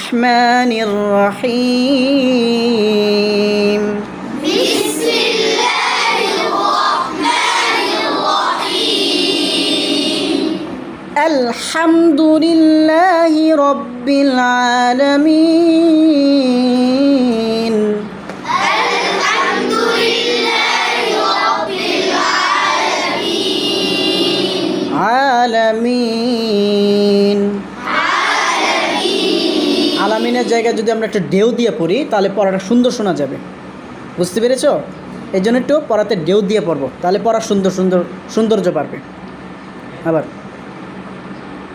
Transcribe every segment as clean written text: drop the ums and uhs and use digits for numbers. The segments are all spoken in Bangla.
রহমানির রহিম আলহামদুলিল্লাহি রাব্বিল আলামিন আলামিন আলামিনের জায়গায় যদি আমরা একটা ঢেউ দিয়ে পড়ি তাহলে পড়াটা সুন্দর শোনা যাবে। বুঝতে পেরেছো? এই জন্য একটু পড়াতে ঢেউ দিয়ে পড়বো, তাহলে পড়া সৌন্দর্য পারবে। আবার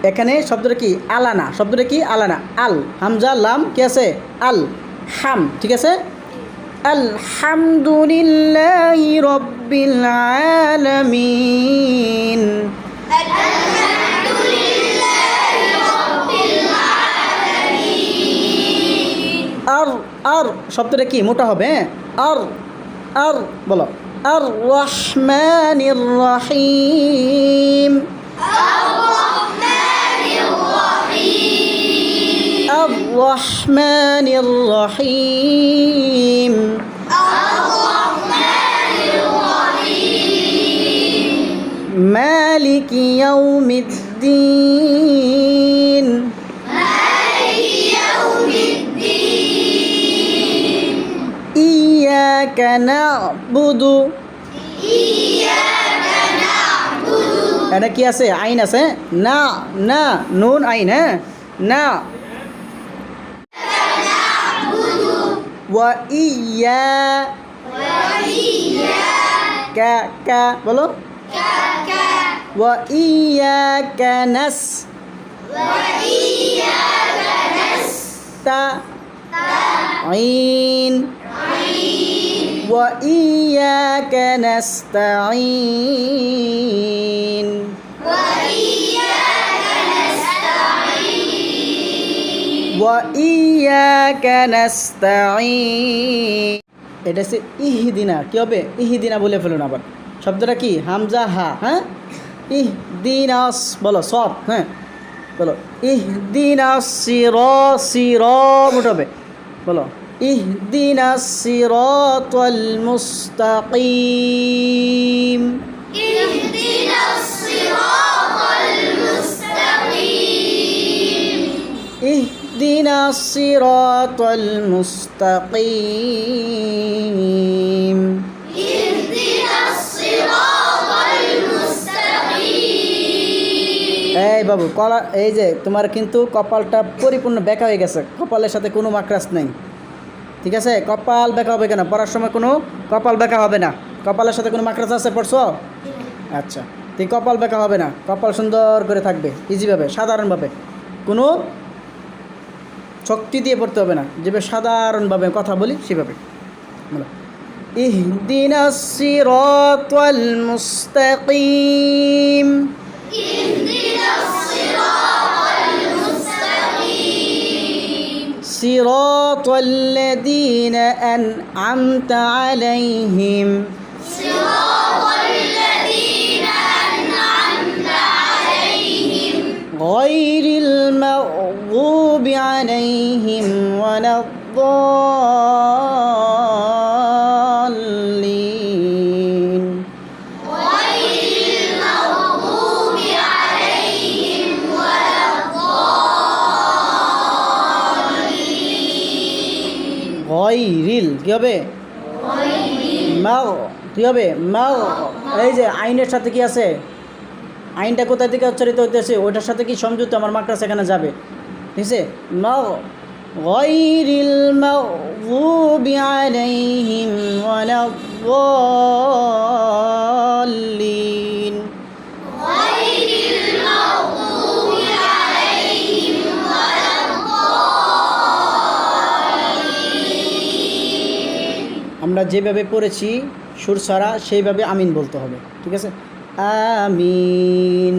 এখানে শব্দটা কি? আলানা। শব্দটা কি? আলানা। আল হামজা লাম কি আছে? আল হাম, ঠিক আছে? আলহামদুলিল্লাহি রাব্বিল আলামিন। আর আর শব্দটা কি? মোটা হবে। আর আর বলো। আর রহমানির রহিম। الرحمن الرحيم مالك يوم الدين إياك نعبد এটা কি আছে? আইন আছে না, না নুন আইন। হ্যাঁ না। কা বলো। ওয়াইয়াকা নাস্তাঈন ওয়াইয়াকা নাস্তাঈন ওয়াইয়াকা নাস্তাঈন। এটা হচ্ছে ইহদিনা। কী হবে? ইহদিনা বলে ফেলুন। আবার শব্দটা কি? হামজা হা। হ্যাঁ ইহদিনাস বলো। সব হ্যাঁ বলো। ইহদিনাস সিরাত হবে বলো। ইহদিনাস সিরাতাল মুস্তাকিম। اهدنا الصراط المستقيم এই বাবু কলা, এই যে তোমার কিন্তু কপালটা পরিপূর্ণ বেঁকা হয়ে গেছে। কপালের সাথে কোনো মাকড়াস নেই, ঠিক আছে? কপাল বেঁকা হবে কেন? পড়ার সময় কোনো কপাল বেঁকা হবে না। কপালের সাথে কোনো মাকড়াস আছে? পড়ছো? আচ্ছা, তুই কপাল বেঁকা হবে না, কপাল সুন্দর করে থাকবে, ইজিভাবে সাধারণভাবে, কোনো শক্তি দিয়ে পড়তে হবে না। যেভাবে সাধারণভাবে কথা বলি সেভাবে বলো। ইহদিনাস সিরাতাল মুস্তাকিম। সিরাতাল লাযীনা আন'আমতা আলাইহিম। غير المغضوب عليهم ولا الضالين গয়রিল কি হবে? মাগ কি হবে? মাগ। এই যে আইনের সাথে কি আছে? আইনটা কোথা থেকে উচ্চারিত হইতেছে ওইটার সাথে কি সংযুক্ত? আমার মাকড়া সেখানে যাবে, ঠিক আছে? মাগ গায়রিল মাগযুবি আলাইহিম ওয়ালাদ-দাল্লিন। আমরা যেভাবে পড়েছি সুর ছাড়া সেইভাবে আমিন বলতে হবে, ঠিক আছে? আমিন।